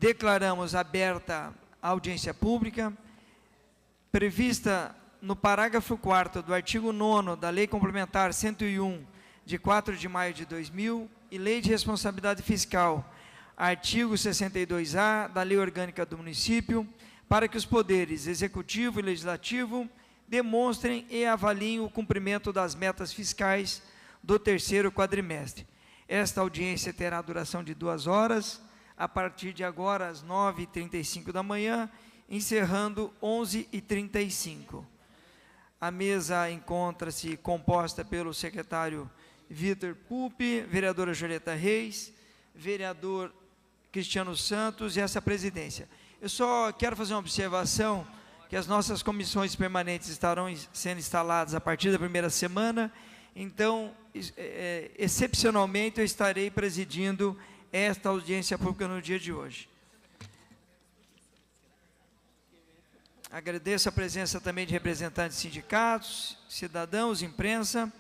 declaramos aberta a audiência pública, prevista no parágrafo 4º do artigo 9º da Lei Complementar 101, de 4 de maio de 2000, e Lei de Responsabilidade Fiscal, artigo 62A da Lei Orgânica do Município, para que os poderes executivo e legislativo demonstrem e avaliem o cumprimento das metas fiscais do terceiro quadrimestre. Esta audiência terá duração de 2 horas, a partir de agora, às 9h35 da manhã, encerrando 11h35. A mesa encontra-se composta pelo secretário Vitor Pupi, vereadora Julieta Reis, vereador Cristiano Santos e essa presidência. Eu só quero fazer uma observação, que as nossas comissões permanentes estarão sendo instaladas a partir da primeira semana, então, excepcionalmente, eu estarei presidindo esta audiência pública no dia de hoje. Agradeço a presença também de representantes de sindicatos, cidadãos, imprensa,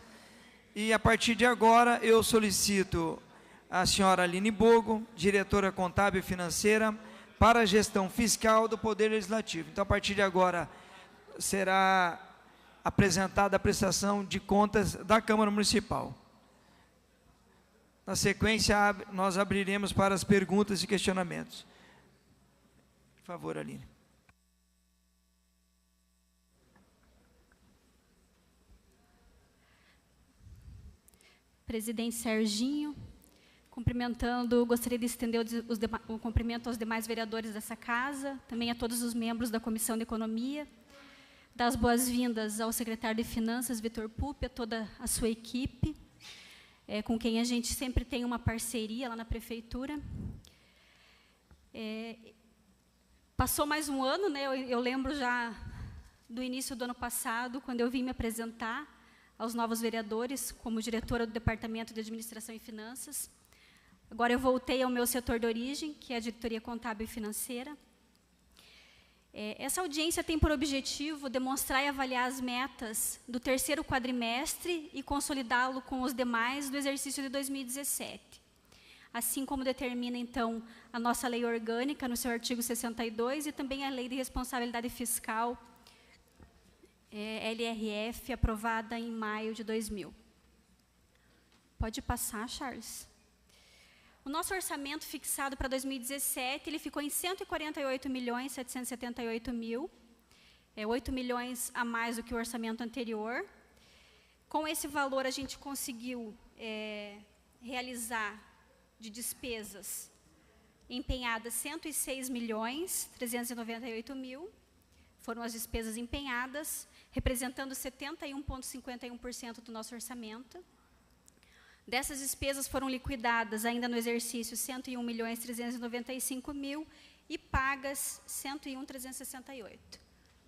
e a partir de agora eu solicito a senhora Aline Bogo, diretora contábil e financeira, para a gestão fiscal do Poder Legislativo. Então, a partir de agora, será apresentada a prestação de contas da Câmara Municipal. Na sequência, nós abriremos para as perguntas e questionamentos. Por favor, Aline. Presidente Serginho, gostaria de estender o cumprimento aos demais vereadores dessa casa, também a todos os membros da Comissão de Economia, dar as boas-vindas ao secretário de Finanças, Vitor Pupi, a toda a sua equipe, com quem a gente sempre tem uma parceria lá na Prefeitura. Passou mais um ano, né? Eu lembro já do início do ano passado, quando eu vim me apresentar aos novos vereadores, como diretora do Departamento de Administração e Finanças. Agora eu voltei ao meu setor de origem, que é a Diretoria Contábil e Financeira. Essa audiência tem por objetivo demonstrar e avaliar as metas do terceiro quadrimestre e consolidá-lo com os demais do exercício de 2017. Assim como determina, então, a nossa lei orgânica, no seu artigo 62, e também a Lei de Responsabilidade Fiscal, LRF, aprovada em maio de 2000. Pode passar, Charles. O nosso orçamento fixado para 2017, ele ficou em 148.778.000, 8 milhões a mais do que o orçamento anterior. Com esse valor, a gente conseguiu realizar de despesas empenhadas 106.398.000, foram as despesas empenhadas, representando 71,51% do nosso orçamento. Dessas despesas foram liquidadas ainda no exercício 101.395.000 e pagas 101.368.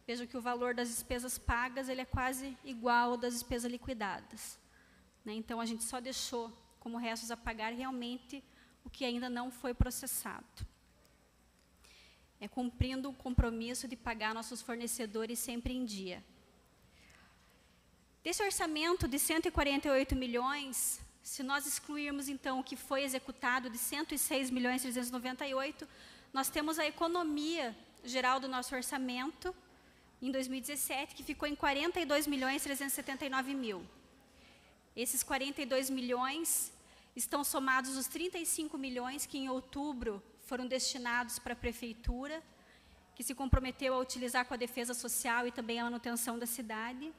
Vejam que o valor das despesas pagas ele é quase igual ao das despesas liquidadas, né? Então, a gente só deixou como restos a pagar realmente o que ainda não foi processado. Cumprindo o compromisso de pagar nossos fornecedores sempre em dia. Desse orçamento de 148 milhões, se nós excluirmos, então, o que foi executado de 106.398.000, nós temos a economia geral do nosso orçamento, em 2017, que ficou em 42.379.000. Esses 42 milhões estão somados os 35 milhões que, em outubro, foram destinados para a Prefeitura, que se comprometeu a utilizar com a defesa social e também a manutenção da cidade.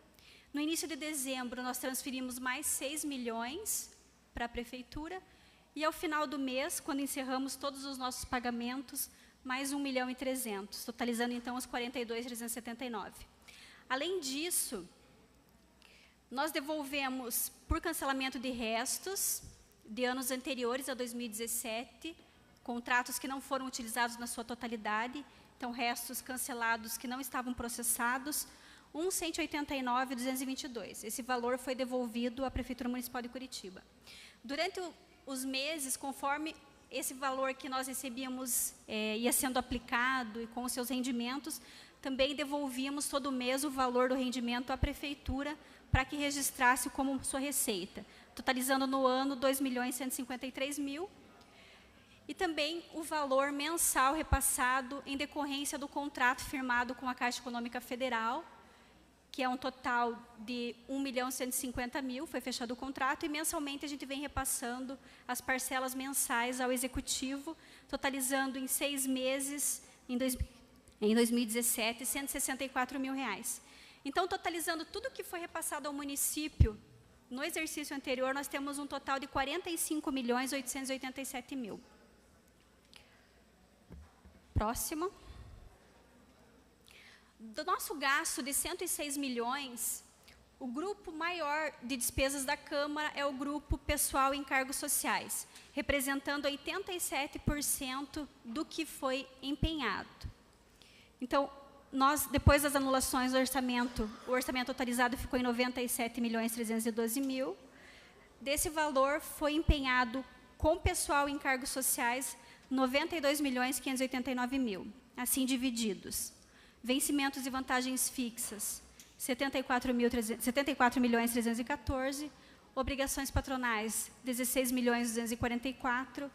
No início de dezembro, nós transferimos mais 6 milhões para a Prefeitura, e ao final do mês, quando encerramos todos os nossos pagamentos, mais 1.300.000, totalizando então os 42.379. Além disso, nós devolvemos, por cancelamento de restos, de anos anteriores a 2017, contratos que não foram utilizados na sua totalidade, então restos cancelados que não estavam processados, 189.222. Esse valor foi devolvido à Prefeitura Municipal de Curitiba. Durante os meses, conforme esse valor que nós recebíamos ia sendo aplicado e com os seus rendimentos, também devolvíamos todo mês o valor do rendimento à Prefeitura para que registrasse como sua receita, totalizando no ano 2.153.000. e também o valor mensal repassado em decorrência do contrato firmado com a Caixa Econômica Federal, que é um total de R$ 1.150.000, foi fechado o contrato, e mensalmente a gente vem repassando as parcelas mensais ao Executivo, totalizando em 6 meses, em 2017, R$ 164 mil. Então, totalizando tudo que foi repassado ao município no exercício anterior, nós temos um total de R$ 45.887.000. Próximo. Do nosso gasto de 106 milhões, o grupo maior de despesas da Câmara é o grupo pessoal e encargos sociais, representando 87% do que foi empenhado. Então, nós, depois das anulações do orçamento, o orçamento totalizado ficou em 97.312.000. Desse valor, foi empenhado com pessoal e encargos sociais 92.589.000, assim divididos. Vencimentos e vantagens fixas, 74.314, obrigações patronais, 16.244,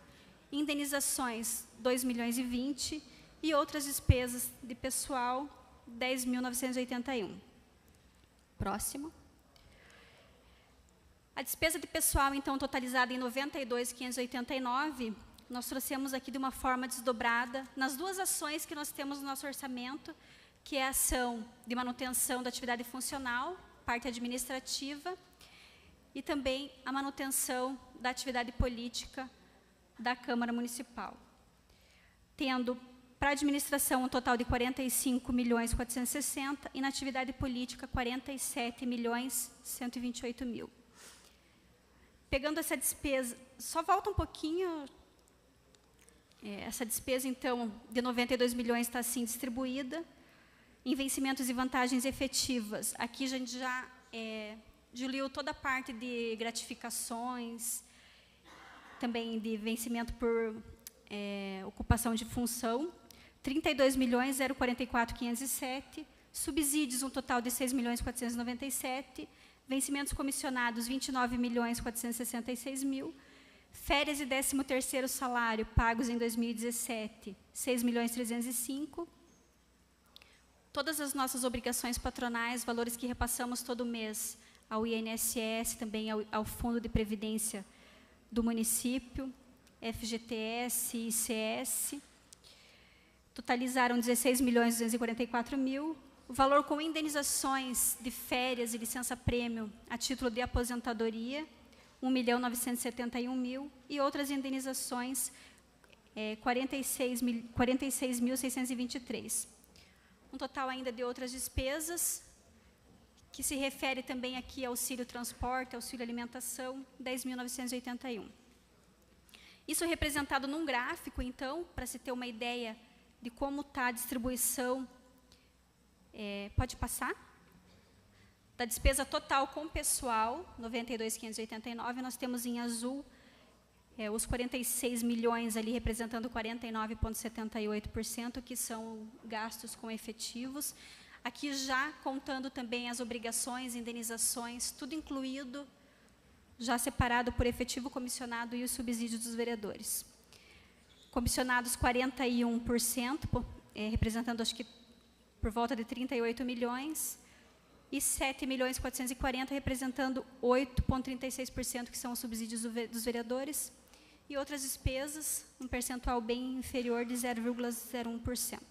indenizações, 2.020 e outras despesas de pessoal, 10.981. Próximo. A despesa de pessoal, então, totalizada em 92.589, nós trouxemos aqui de uma forma desdobrada nas duas ações que nós temos no nosso orçamento, que é a ação de manutenção da atividade funcional, parte administrativa, e também a manutenção da atividade política da Câmara Municipal. Tendo para a administração um total de 45.460.000 e na atividade política 47.128.000. Pegando essa despesa, só volta um pouquinho. Essa despesa, então, de 92 milhões está assim distribuída. Em vencimentos e vantagens efetivas, aqui a gente já diluiu toda a parte de gratificações, também de vencimento por ocupação de função, 32.044.507, subsídios, um total de 6.497.000, vencimentos comissionados, 29.466.000, férias e 13º salário pagos em 2017, 6.305.000, todas as nossas obrigações patronais, valores que repassamos todo mês ao INSS, também ao Fundo de Previdência do município, FGTS e ICS, totalizaram 16.244.000. O valor com indenizações de férias e licença-prêmio a título de aposentadoria, 1.971.000, e outras indenizações, 46.623. Um total ainda de outras despesas, que se refere também aqui ao auxílio transporte, auxílio alimentação, 10.981. Isso é representado num gráfico, então, para se ter uma ideia de como está a distribuição. Pode passar? Da despesa total com pessoal, 92.589, nós temos em azul os 46 milhões ali representando 49,78%, que são gastos com efetivos. Aqui já contando também as obrigações, indenizações, tudo incluído, já separado por efetivo comissionado e os subsídios dos vereadores. Comissionados 41%, representando acho que por volta de 38 milhões, e 7.440.000 representando 8,36%, que são os subsídios dos vereadores, e outras despesas, um percentual bem inferior de 0,01%.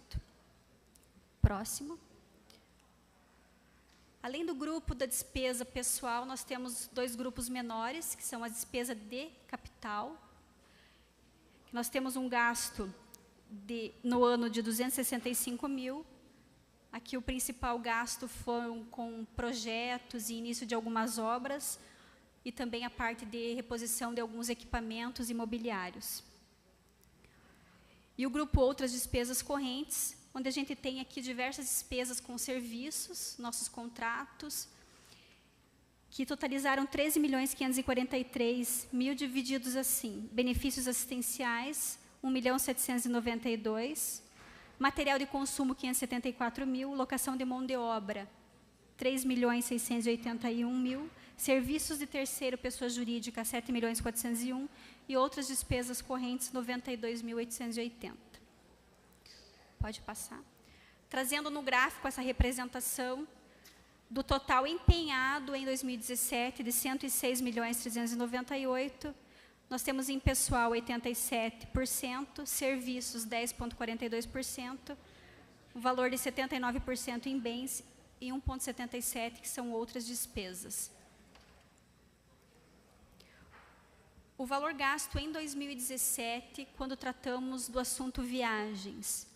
Próximo. Além do grupo da despesa pessoal, nós temos dois grupos menores, que são a despesa de capital. Nós temos um gasto no ano de 265.000. Aqui o principal gasto foram com projetos e início de algumas obras, e também a parte de reposição de alguns equipamentos imobiliários. E o grupo outras despesas correntes, onde a gente tem aqui diversas despesas com serviços, nossos contratos, que totalizaram 13.543.000, divididos assim: benefícios assistenciais, 1.792.000, material de consumo, 574.000, locação de mão de obra, 3.681.000, serviços de terceiro, pessoa jurídica, 7.401.000 e outras despesas correntes, 92.880. Pode passar. Trazendo no gráfico essa representação do total empenhado em 2017 de 106.398.000, nós temos em pessoal 87%, serviços 10,42%, o valor de 79% em bens e 1,77% que são outras despesas. O valor gasto em 2017, quando tratamos do assunto viagens,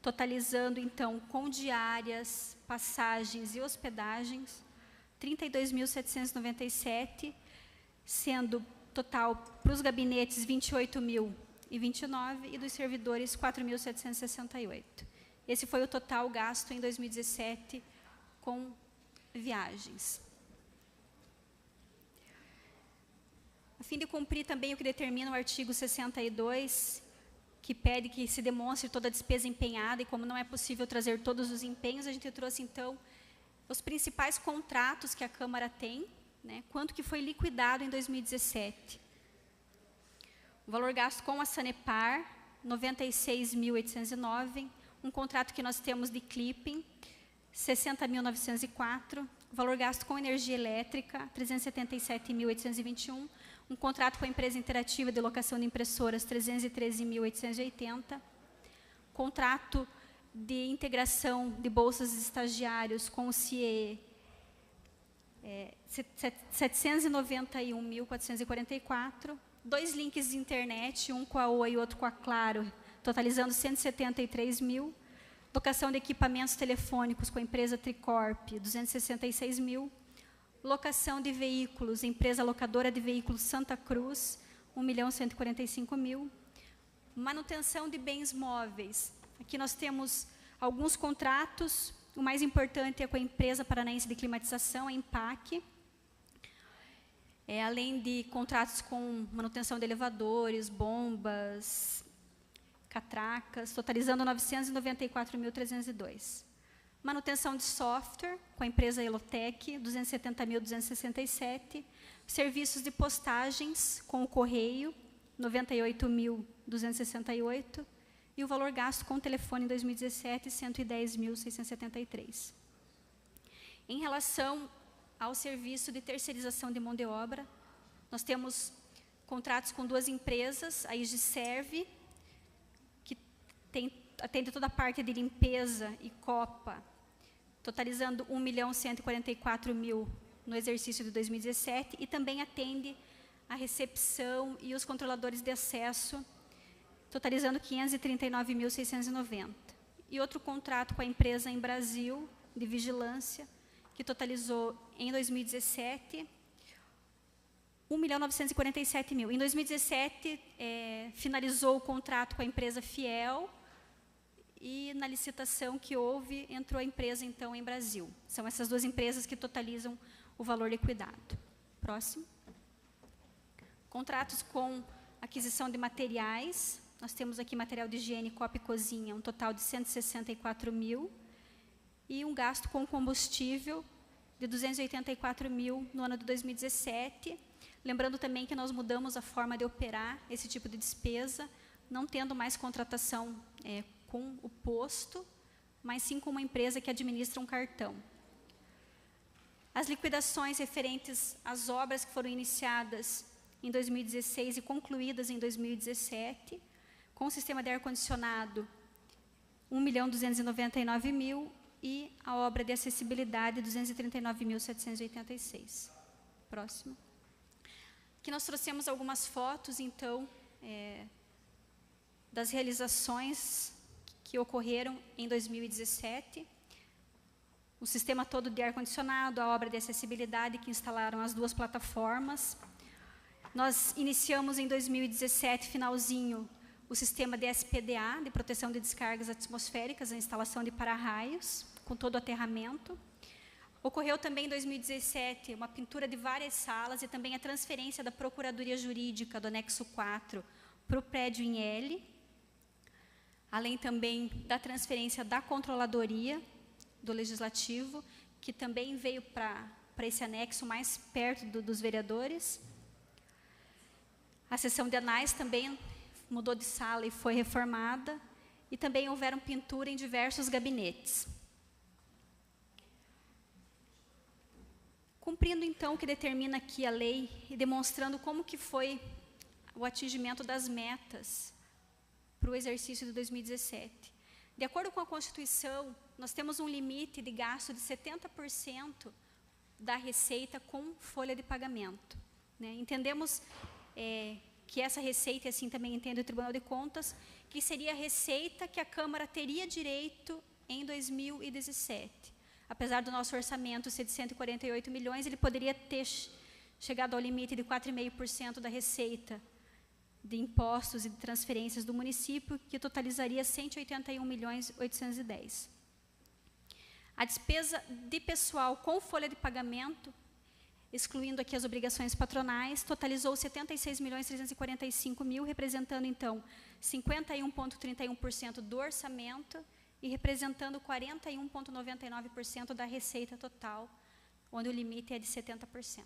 totalizando, então, com diárias, passagens e hospedagens, 32.797, sendo total para os gabinetes 28.029 e dos servidores 4.768. Esse foi o total gasto em 2017 com viagens. A fim de cumprir também o que determina o artigo 62, que pede que se demonstre toda a despesa empenhada, e como não é possível trazer todos os empenhos, a gente trouxe, então, os principais contratos que a Câmara tem, né, quanto que foi liquidado em 2017. O valor gasto com a Sanepar, 96.809, um contrato que nós temos de clipping, 60.904, o valor gasto com energia elétrica, 377.821, um contrato com a empresa interativa de locação de impressoras, 313.880, contrato de integração de bolsas de estagiários com o CIE, 791.444, 2 links de internet, um com a Oi e outro com a Claro, totalizando 173.000, locação de equipamentos telefônicos com a empresa Tricorp, 266.000, locação de veículos, empresa locadora de veículos Santa Cruz, 1.145.000, manutenção de bens móveis. Aqui nós temos alguns contratos, o mais importante é com a empresa paranaense de climatização, a EMPAC, além de contratos com manutenção de elevadores, bombas, catracas, totalizando 994.302. Manutenção de software, com a empresa Elotec, 270.267. Serviços de postagens, com o Correio, 98.268. E o valor gasto com o telefone em 2017, 110.673. Em relação ao serviço de terceirização de mão de obra, nós temos contratos com 2 empresas, a Igiserve, que atende toda a parte de limpeza e copa, totalizando 1.144.000 no exercício de 2017, e também atende a recepção e os controladores de acesso, totalizando 539.690. E outro contrato com a empresa em Brasil, de vigilância, que totalizou em 2017 1.947.000. Em 2017, finalizou o contrato com a empresa Fiel, e na licitação que houve, entrou a empresa, então, em Brasil. São essas 2 empresas que totalizam o valor liquidado. Próximo. Contratos com aquisição de materiais. Nós temos aqui material de higiene, copa e cozinha, um total de 164.000. E um gasto com combustível de 284.000 no ano de 2017. Lembrando também que nós mudamos a forma de operar esse tipo de despesa, não tendo mais contratação com o posto, mas sim com uma empresa que administra um cartão. As liquidações referentes às obras que foram iniciadas em 2016 e concluídas em 2017, com o sistema de ar-condicionado, 1.299.000, e a obra de acessibilidade, 239.786. Próximo. Aqui nós trouxemos algumas fotos, então, das realizações que ocorreram em 2017, o sistema todo de ar-condicionado, a obra de acessibilidade que instalaram as 2 plataformas. Nós iniciamos em 2017, finalzinho, o sistema de SPDA, de proteção de descargas atmosféricas, a instalação de para-raios, com todo o aterramento. Ocorreu também em 2017 uma pintura de várias salas e também a transferência da Procuradoria Jurídica do anexo 4 para o prédio em L, além também da transferência da Controladoria do Legislativo, que também veio para para esse anexo mais perto dos vereadores. A sessão de anais também mudou de sala e foi reformada, e também houveram pintura em diversos gabinetes. Cumprindo, então, o que determina aqui a lei e demonstrando como que foi o atingimento das metas para o exercício de 2017. De acordo com a Constituição, nós temos um limite de gasto de 70% da receita com folha de pagamento, né? Entendemos que essa receita, e assim também entende o Tribunal de Contas, que seria a receita que a Câmara teria direito em 2017. Apesar do nosso orçamento ser de 148 milhões, ele poderia ter chegado ao limite de 4,5% da receita de impostos e de transferências do município, que totalizaria 181 milhões 810. A despesa de pessoal com folha de pagamento, excluindo aqui as obrigações patronais, totalizou 76 milhões 345 mil, representando, então, 51,31% do orçamento e representando 41,99% da receita total, onde o limite é de 70%.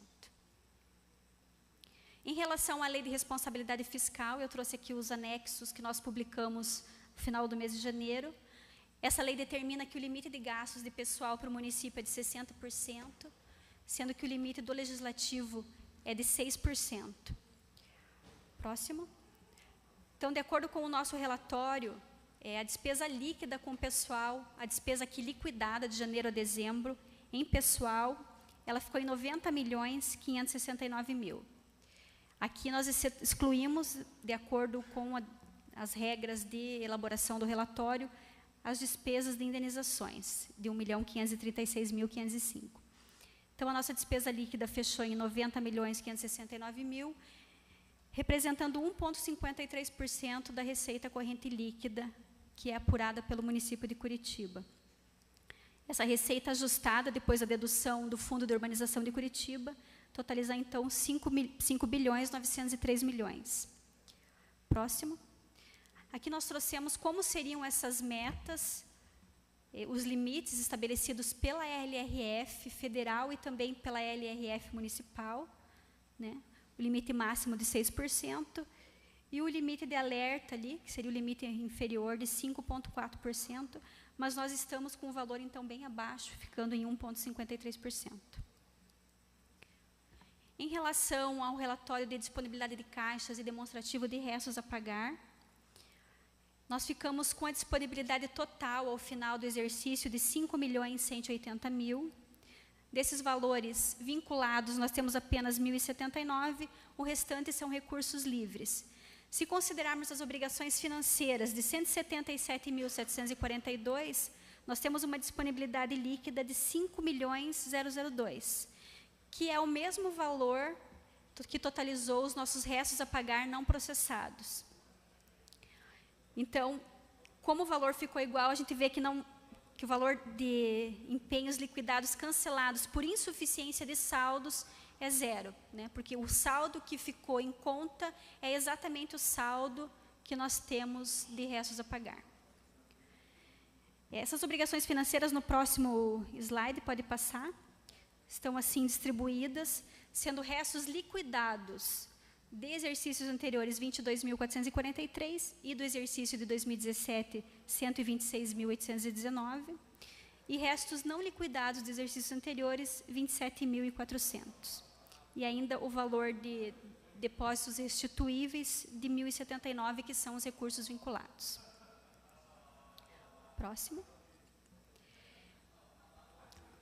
Em relação à lei de responsabilidade fiscal, eu trouxe aqui os anexos que nós publicamos no final do mês de janeiro. Essa lei determina que o limite de gastos de pessoal para o município é de 60%, sendo que o limite do legislativo é de 6%. Próximo. Então, de acordo com o nosso relatório, a despesa líquida com pessoal, a despesa aqui liquidada de janeiro a dezembro, em pessoal, ela ficou em 90 milhões 569 mil. Aqui nós excluímos, de acordo com as regras de elaboração do relatório, as despesas de indenizações, de 1.536.505. Então, a nossa despesa líquida fechou em 90 milhões 569 mil, representando 1,53% da receita corrente líquida, que é apurada pelo município de Curitiba. Essa receita ajustada, depois da dedução do Fundo de Urbanização de Curitiba, totaliza, então, 5 bilhões 903 milhões. Próximo. Aqui nós trouxemos como seriam essas metas, os limites estabelecidos pela LRF federal e também pela LRF municipal, né? O limite máximo de 6% e o limite de alerta ali, que seria o limite inferior de 5,4%, mas nós estamos com um valor, então, bem abaixo, ficando em 1,53%. Em relação ao relatório de disponibilidade de caixas e demonstrativo de restos a pagar, nós ficamos com a disponibilidade total ao final do exercício de 5.180.000. Desses valores vinculados, nós temos apenas 1.079, o restante são recursos livres. Se considerarmos as obrigações financeiras de 177.742, nós temos uma disponibilidade líquida de 5.002, que é o mesmo valor que totalizou os nossos restos a pagar não processados. Então, como o valor ficou igual, a gente vê que o valor de empenhos liquidados cancelados por insuficiência de saldos é zero, né? Porque o saldo que ficou em conta é exatamente o saldo que nós temos de restos a pagar. Essas obrigações financeiras, no próximo slide, pode passar, estão assim distribuídas, sendo restos liquidados de exercícios anteriores 22.443 e do exercício de 2017 126.819 e restos não liquidados de exercícios anteriores 27.400 e ainda o valor de depósitos restituíveis de 1.079, que são os recursos vinculados. Próximo.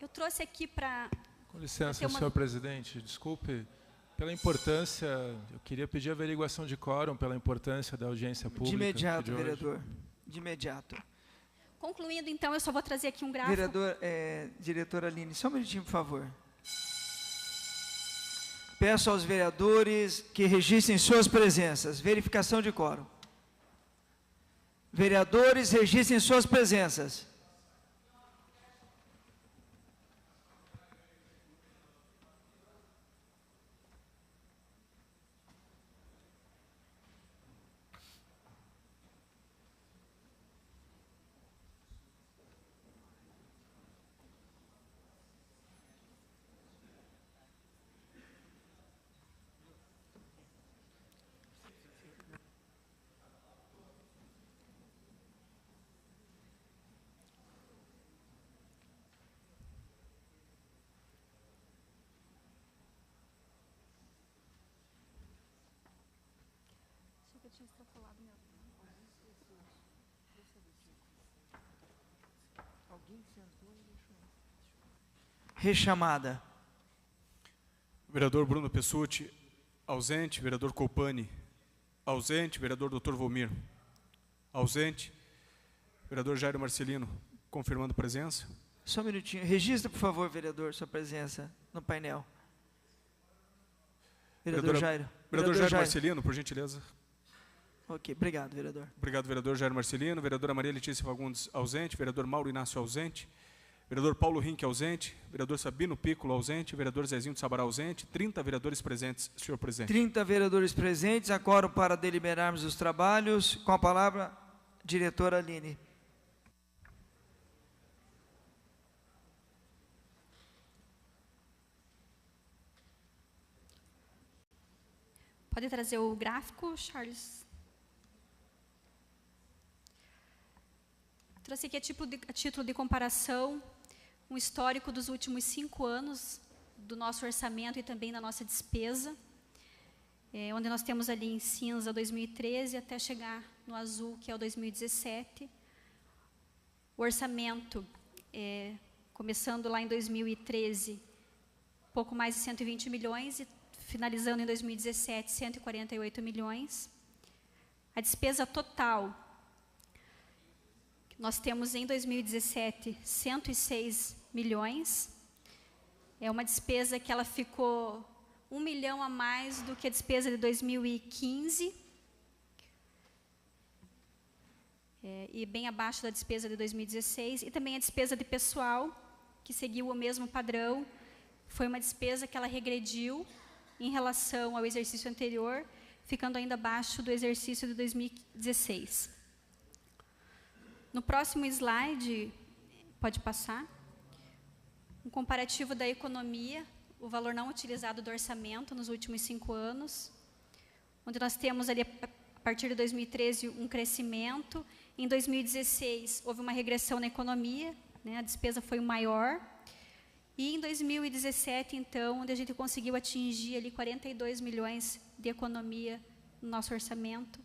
Eu trouxe aqui para... Com licença, senhor presidente, desculpe. Pela importância, eu queria pedir a averiguação de quórum pela importância da audiência pública. De imediato, vereador. De imediato. Concluindo, então, eu só vou trazer aqui um gráfico. Vereador, diretora Aline, só um minutinho, por favor. Peço aos vereadores que registrem suas presenças. Verificação de quórum. Vereadores, registrem suas presenças. Rechamada. Vereador Bruno Pessutti, ausente. Vereador Copani, ausente. Vereador Dr. Volmir, ausente. Vereador Jairo Marcelino, confirmando presença. Só um minutinho. Registra, por favor, vereador, sua presença no painel. Vereador Jairo. Vereador Jairo Marcelino, por gentileza. Ok, obrigado, vereador. Obrigado, vereador Jairo Marcelino. Vereadora Maria Letícia Fagundes, ausente. Vereador Mauro Inácio, ausente. Vereador Paulo Rink, ausente. Vereador Sabino Piccolo, ausente. Vereador Zezinho de Sabará, ausente. 30 vereadores presentes, senhor presidente. 30 vereadores presentes. Agora, para deliberarmos os trabalhos, com a palavra, diretora Aline. Pode trazer o gráfico, Charles? Trouxe aqui a título de comparação um histórico dos últimos 5 anos do nosso orçamento e também da nossa despesa, onde nós temos ali em cinza 2013 até chegar no azul, que é o 2017. O orçamento, começando lá em 2013, pouco mais de 120 milhões e finalizando em 2017, 148 milhões. A despesa total, nós temos em 2017, 106 milhões. É uma despesa que ela ficou 1 milhão a mais do que a despesa de 2015. E bem abaixo da despesa de 2016. E também a despesa de pessoal, que seguiu o mesmo padrão. Foi uma despesa que ela regrediu em relação ao exercício anterior, ficando ainda abaixo do exercício de 2016. No próximo slide, pode passar, um comparativo da economia, o valor não utilizado do orçamento nos últimos 5 anos, onde nós temos ali, a partir de 2013, um crescimento. Em 2016, houve uma regressão na economia, né, a despesa foi maior. E em 2017, então, onde a gente conseguiu atingir ali 42 milhões de economia no nosso orçamento,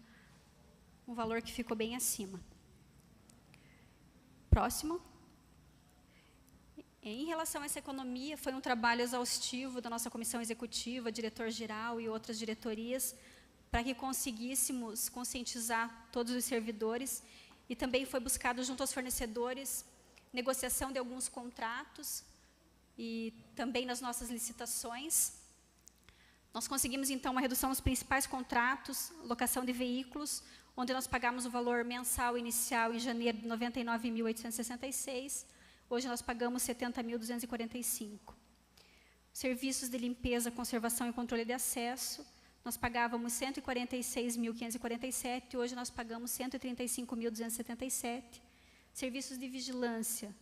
um valor que ficou bem acima. Próximo. Em relação a essa economia, foi um trabalho exaustivo da nossa comissão executiva, diretor-geral e outras diretorias, para que conseguíssemos conscientizar todos os servidores, e também foi buscado junto aos fornecedores negociação de alguns contratos, e também nas nossas licitações. Nós conseguimos, então, uma redução nos principais contratos, locação de veículos, onde nós pagamos o valor mensal inicial em janeiro de R$ 99.866, hoje nós pagamos R$ 70.245. Serviços de limpeza, conservação e controle de acesso, nós pagávamos R$ 146.547, hoje nós pagamos R$ 135.277. Serviços de vigilância,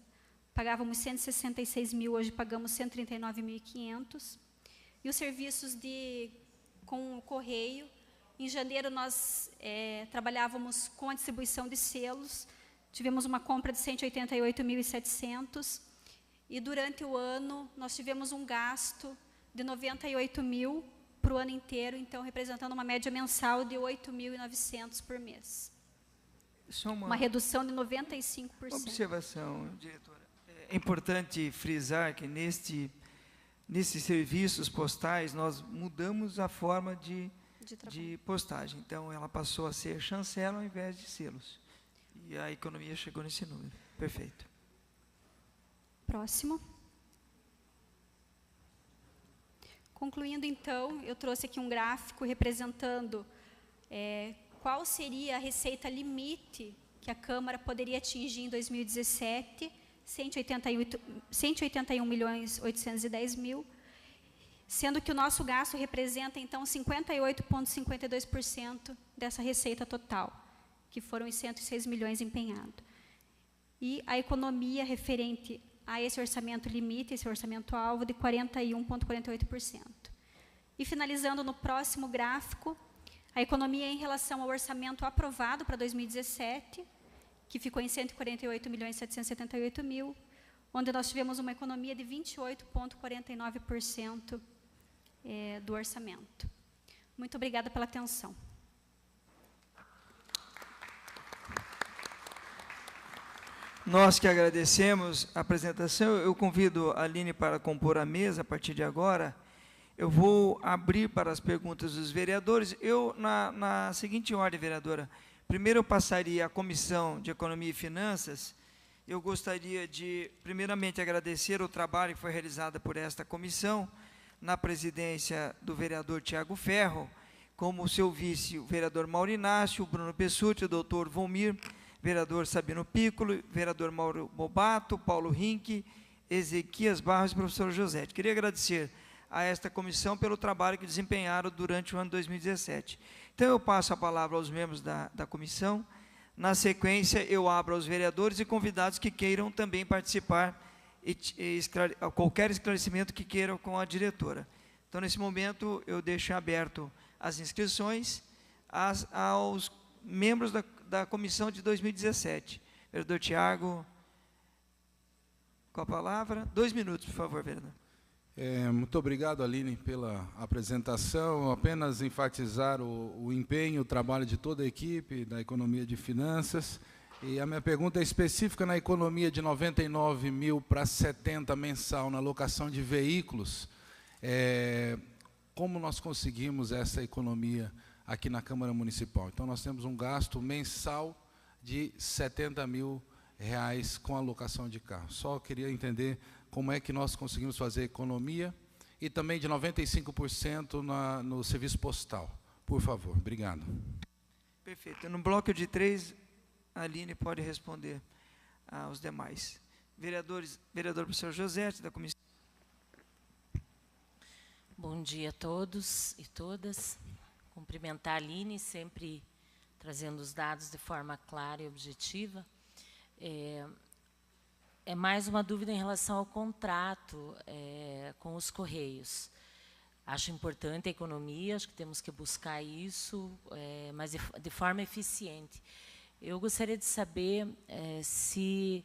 pagávamos 166 mil, hoje pagamos 139.500. E os serviços com o correio, em janeiro nós trabalhávamos com a distribuição de selos, tivemos uma compra de 188.700, e durante o ano nós tivemos um gasto de 98 mil para o ano inteiro, então representando uma média mensal de 8.900 por mês. Uma redução de 95%. Uma observação, diretora. É importante frisar que nesses serviços postais nós mudamos a forma de postagem. Então, ela passou a ser chancela ao invés de selos. E a economia chegou nesse número. Perfeito. Próximo. Concluindo, então, eu trouxe aqui um gráfico representando qual seria a receita limite que a Câmara poderia atingir em 2017, 181.810.000, sendo que o nosso gasto representa, então, 58,52% dessa receita total, que foram os 106 milhões empenhados. E a economia referente a esse orçamento limite, esse orçamento-alvo, de 41,48%. E, finalizando no próximo gráfico, a economia em relação ao orçamento aprovado para 2017, que ficou em 148.778.000, onde nós tivemos uma economia de 28,49% do orçamento. Muito obrigada pela atenção. Nós que agradecemos a apresentação, eu convido a Aline para compor a mesa a partir de agora. Eu vou abrir para as perguntas dos vereadores. Eu, na seguinte ordem, vereadora, primeiro eu passaria à Comissão de Economia e Finanças. Eu gostaria de, primeiramente, agradecer o trabalho que foi realizado por esta comissão, na presidência do vereador Tiago Ferro, como seu vice, o vereador Mauro Inácio, o Bruno Pessutti, o doutor Volmir, vereador Sabino Piccolo, vereador Mauro Bobato, Paulo Rink, Ezequias Barros e professor Josete. Queria agradecer a esta comissão pelo trabalho que desempenharam durante o ano 2017. Então, eu passo a palavra aos membros da comissão. Na sequência, eu abro aos vereadores e convidados que queiram também participar e qualquer esclarecimento que queiram com a diretora. Então, nesse momento, eu deixo aberto as inscrições aos membros da comissão de 2017. Vereador Tiago, com a palavra. 2 minutos, por favor, vereador. Muito obrigado, Aline, pela apresentação. Apenas enfatizar o empenho, o trabalho de toda a equipe da Economia de Finanças. E a minha pergunta é específica na economia de 99 mil para 70 mensal na locação de veículos. Como nós conseguimos essa economia aqui na Câmara Municipal? Então, nós temos um gasto mensal de 70 mil reais com a locação de carro. Só queria entender como é que nós conseguimos fazer economia e também de 95% no serviço postal. Por favor, obrigado. Perfeito. No bloco de 3, a Aline pode responder aos demais. Vereador professor Josete, da comissão. Bom dia a todos e todas. Cumprimentar a Aline, sempre trazendo os dados de forma clara e objetiva. É mais uma dúvida em relação ao contrato com os Correios. Acho importante a economia, acho que temos que buscar isso, mas de forma eficiente. Eu gostaria de saber se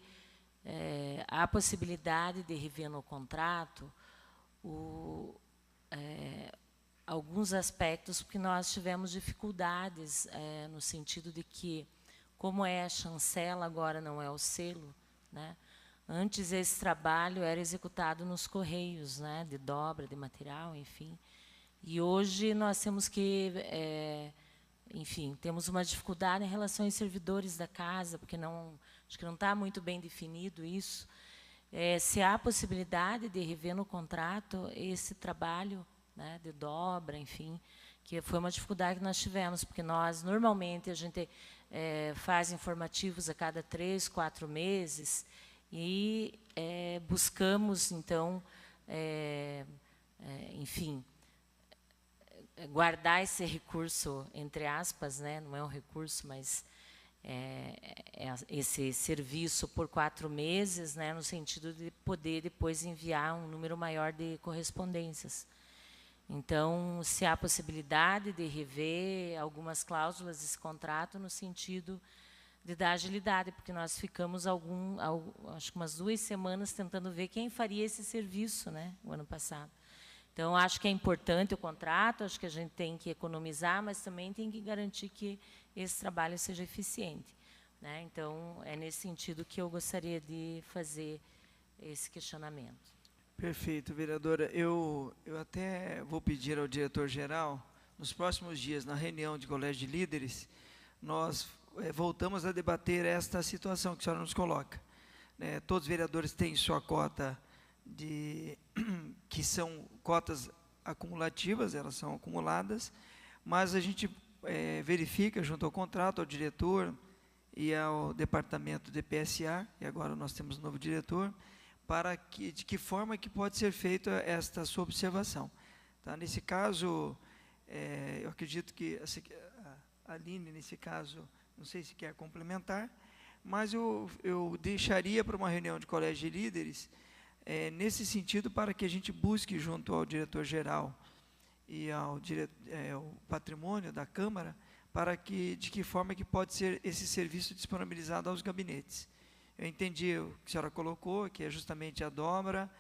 há a possibilidade de rever no contrato alguns aspectos, porque nós tivemos dificuldades no sentido de que, como é a chancela, agora não é o selo, né? Antes esse trabalho era executado nos Correios, né, de dobra, de material, enfim. E hoje nós temos que, enfim, temos uma dificuldade em relação aos servidores da casa, porque acho que não está muito bem definido isso. Se há possibilidade de rever no contrato esse trabalho, né, de dobra, enfim, que foi uma dificuldade que nós tivemos, porque nós, normalmente, a gente faz informativos a cada 3, 4 meses, e buscamos, então, enfim, guardar esse recurso, entre aspas, né, não é um recurso, mas esse serviço por 4 meses, né, no sentido de poder depois enviar um número maior de correspondências. Então, se há possibilidade de rever algumas cláusulas desse contrato no sentido de dar agilidade, porque nós ficamos acho que umas 2 semanas tentando ver quem faria esse serviço, né, o ano passado. Então, acho que é importante o contrato, acho que a gente tem que economizar, mas também tem que garantir que esse trabalho seja eficiente, né? Então, é nesse sentido que eu gostaria de fazer esse questionamento. Perfeito, vereadora. Eu até vou pedir ao diretor-geral, nos próximos dias, na reunião de colégio de líderes, nós voltamos a debater esta situação que a senhora nos coloca. Todos os vereadores têm sua cota, que são cotas acumulativas, elas são acumuladas, mas a gente verifica, junto ao contrato, ao diretor e ao departamento de PSA, e agora nós temos um novo diretor, de que forma que pode ser feita esta sua observação. Tá? Nesse caso, eu acredito que a Aline, nesse caso, não sei se quer complementar, mas eu deixaria para uma reunião de colégio de líderes, nesse sentido, para que a gente busque, junto ao diretor-geral e ao patrimônio da Câmara, de que forma que pode ser esse serviço disponibilizado aos gabinetes. Eu entendi o que a senhora colocou, que é justamente a dobra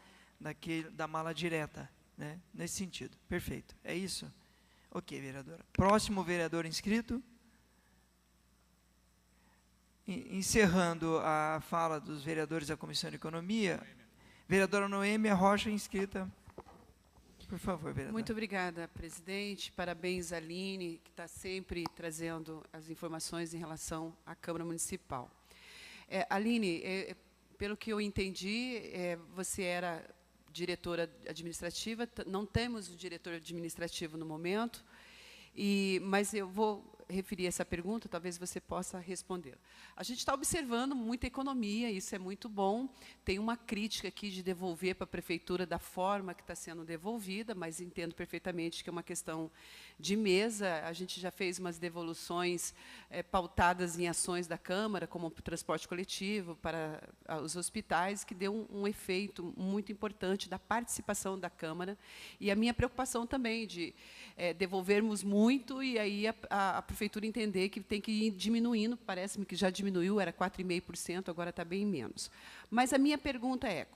da mala direta, né? Nesse sentido. Perfeito. É isso? Ok, vereadora. Próximo vereador inscrito. encerrando a fala dos vereadores da Comissão de Economia, vereadora Noêmia Rocha, inscrita. Por favor, vereadora. Muito obrigada, presidente. Parabéns, Aline, que está sempre trazendo as informações em relação à Câmara Municipal. Aline, pelo que eu entendi, você era diretora administrativa, não temos o diretor administrativo no momento, mas eu vou referir essa pergunta, talvez você possa responder. A gente está observando muita economia, isso é muito bom. Tem uma crítica aqui de devolver para a prefeitura da forma que está sendo devolvida, mas entendo perfeitamente que é uma questão de mesa. A gente já fez umas devoluções pautadas em ações da Câmara, como o transporte coletivo para os hospitais, que deu um efeito muito importante da participação da Câmara. E a minha preocupação também de devolvermos muito e aí a prefeitura entender que tem que ir diminuindo, parece-me que já diminuiu, era 4,5%, agora está bem menos. Mas a minha pergunta é,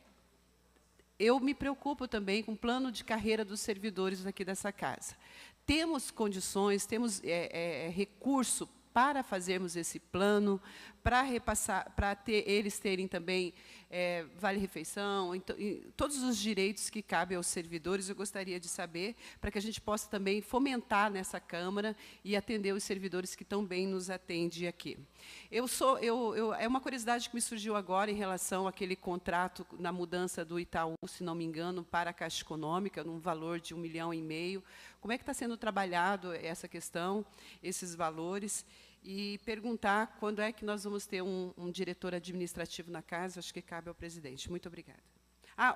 eu me preocupo também com o plano de carreira dos servidores aqui dessa casa. Temos condições, temos recurso para fazermos esse plano, para repassar, para eles terem também vale-refeição, então, todos os direitos que cabem aos servidores, eu gostaria de saber, para que a gente possa também fomentar nessa Câmara e atender os servidores que tão bem nos atendem aqui. É uma curiosidade que me surgiu agora em relação àquele contrato na mudança do Itaú, se não me engano, para a Caixa Econômica, num valor de R$1,5 milhão. Como é que está sendo trabalhado essa questão, esses valores? E perguntar quando é que nós vamos ter um diretor administrativo na casa, acho que cabe ao presidente. Muito obrigada.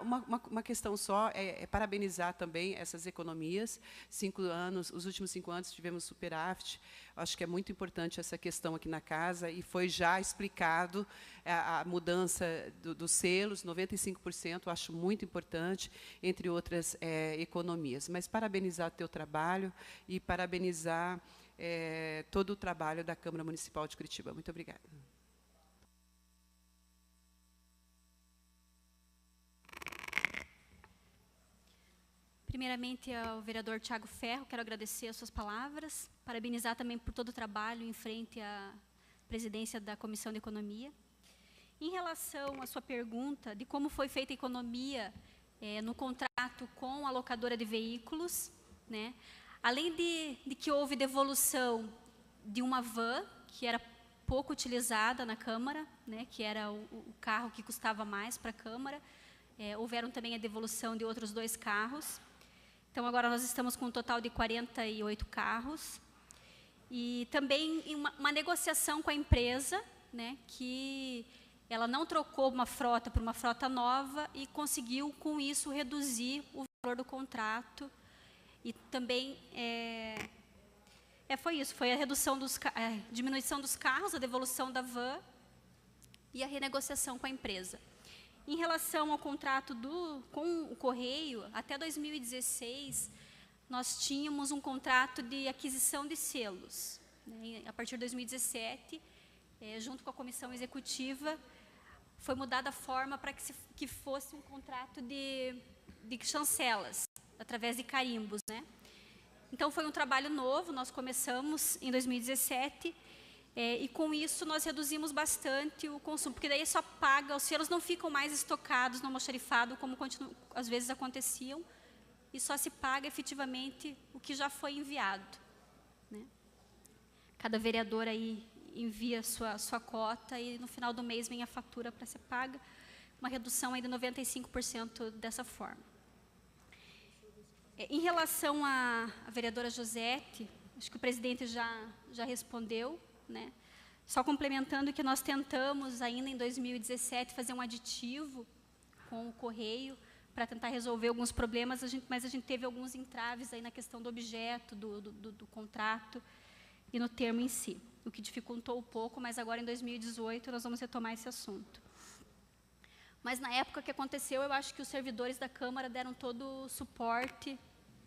Uma questão só, parabenizar também essas economias. 5 anos, os últimos 5 anos tivemos superávit. Acho que é muito importante essa questão aqui na casa, e foi já explicado a mudança dos selos, 95%, acho muito importante, entre outras economias. Mas parabenizar o teu trabalho e parabenizar todo o trabalho da Câmara Municipal de Curitiba. Muito obrigada. Primeiramente, ao vereador Tiago Ferro, quero agradecer as suas palavras, parabenizar também por todo o trabalho em frente à presidência da Comissão de Economia. Em relação à sua pergunta de como foi feita a economia no contrato com a locadora de veículos, né? Além de que houve devolução de uma van, que era pouco utilizada na Câmara, né, que era o carro que custava mais para a Câmara, houveram também a devolução de outros 2 carros. Então, agora nós estamos com um total de 48 carros. E também uma negociação com a empresa, né, que ela não trocou uma frota por uma frota nova e conseguiu, com isso, reduzir o valor do contrato. E também foi isso, foi a redução diminuição dos carros, a devolução da van e a renegociação com a empresa. Em relação ao contrato com o Correio, até 2016, nós tínhamos um contrato de aquisição de selos, né? A partir de 2017, junto com a comissão executiva, foi mudada a forma para que fosse um contrato de chancelas, através de carimbos, né? Então, foi um trabalho novo, nós começamos em 2017, e com isso nós reduzimos bastante o consumo, porque daí só paga, os selos não ficam mais estocados no almoxarifado, como às vezes aconteciam, e só se paga efetivamente o que já foi enviado, né? Cada vereador aí envia sua cota e no final do mês vem a fatura para ser paga, uma redução aí de 95% dessa forma. Em relação à vereadora Josete, acho que o presidente já respondeu, né? Só complementando que nós tentamos ainda em 2017 fazer um aditivo com o Correio para tentar resolver alguns problemas, mas a gente teve alguns entraves aí na questão do objeto, do contrato e no termo em si, o que dificultou um pouco, mas agora em 2018 nós vamos retomar esse assunto. Mas na época que aconteceu, eu acho que os servidores da Câmara deram todo o suporte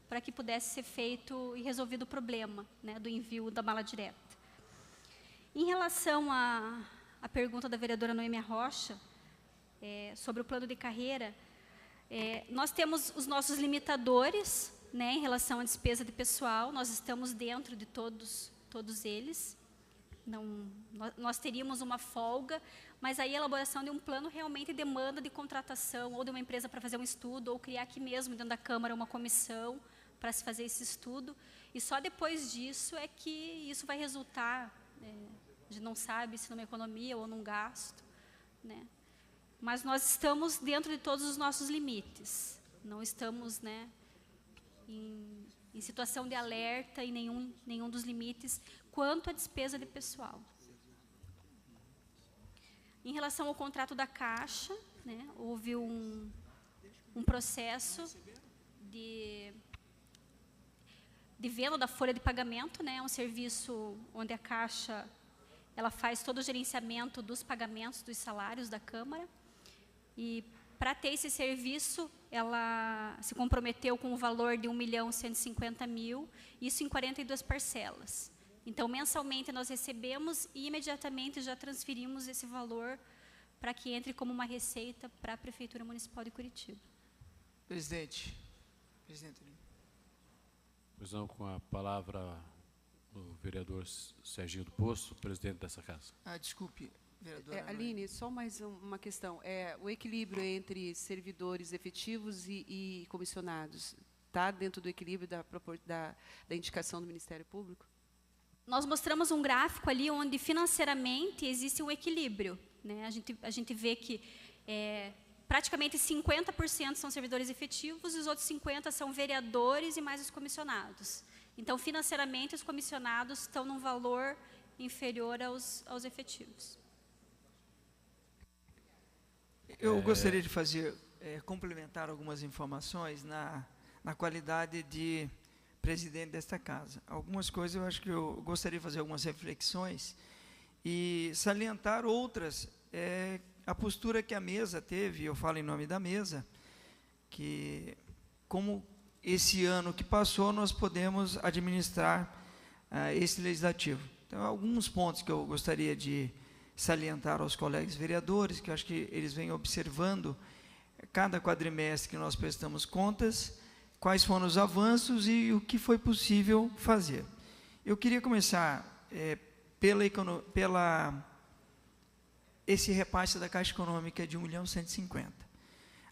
para que pudesse ser feito e resolvido o problema, né, do envio da mala direta. Em relação à pergunta da vereadora Noêmia Rocha, sobre o plano de carreira, nós temos os nossos limitadores, né, em relação à despesa de pessoal, nós estamos dentro de todos eles, nós teríamos uma folga, mas aí a elaboração de um plano realmente demanda de contratação ou de uma empresa para fazer um estudo, ou criar aqui mesmo dentro da Câmara uma comissão para se fazer esse estudo, e só depois disso é que isso vai resultar, a gente não sabe se numa economia ou num gasto, né? Mas nós estamos dentro de todos os nossos limites, não estamos, né, em situação de alerta em nenhum dos limites quanto à despesa de pessoal. Em relação ao contrato da Caixa, né, houve um processo de venda da folha de pagamento, né, um serviço onde a Caixa ela faz todo o gerenciamento dos pagamentos dos salários da Câmara, e para ter esse serviço, ela se comprometeu com o valor de R$1.150.000, isso em 42 parcelas. Então, mensalmente nós recebemos e imediatamente já transferimos esse valor para que entre como uma receita para a Prefeitura Municipal de Curitiba. Presidente. Pois não, com a palavra o vereador Serginho do Poço, presidente dessa casa. Desculpe, vereadora. Aline, só mais uma questão. O equilíbrio entre servidores efetivos e comissionados está dentro do equilíbrio da indicação do Ministério Público? Nós mostramos um gráfico ali onde financeiramente existe um equilíbrio, né? A gente vê que praticamente 50% são servidores efetivos e os outros 50% são vereadores e mais os comissionados. Então, financeiramente, os comissionados estão num valor inferior aos efetivos. Eu gostaria de complementar algumas informações na qualidade de presidente desta casa. Algumas coisas eu acho que eu gostaria de fazer algumas reflexões e salientar outras, a postura que a mesa teve, eu falo em nome da mesa, que como esse ano que passou nós podemos administrar esse legislativo. Então, alguns pontos que eu gostaria de salientar aos colegas vereadores, que eu acho que eles vêm observando cada quadrimestre que nós prestamos contas, quais foram os avanços e o que foi possível fazer. Eu queria começar esse repasse da Caixa Econômica de R$1.150.000.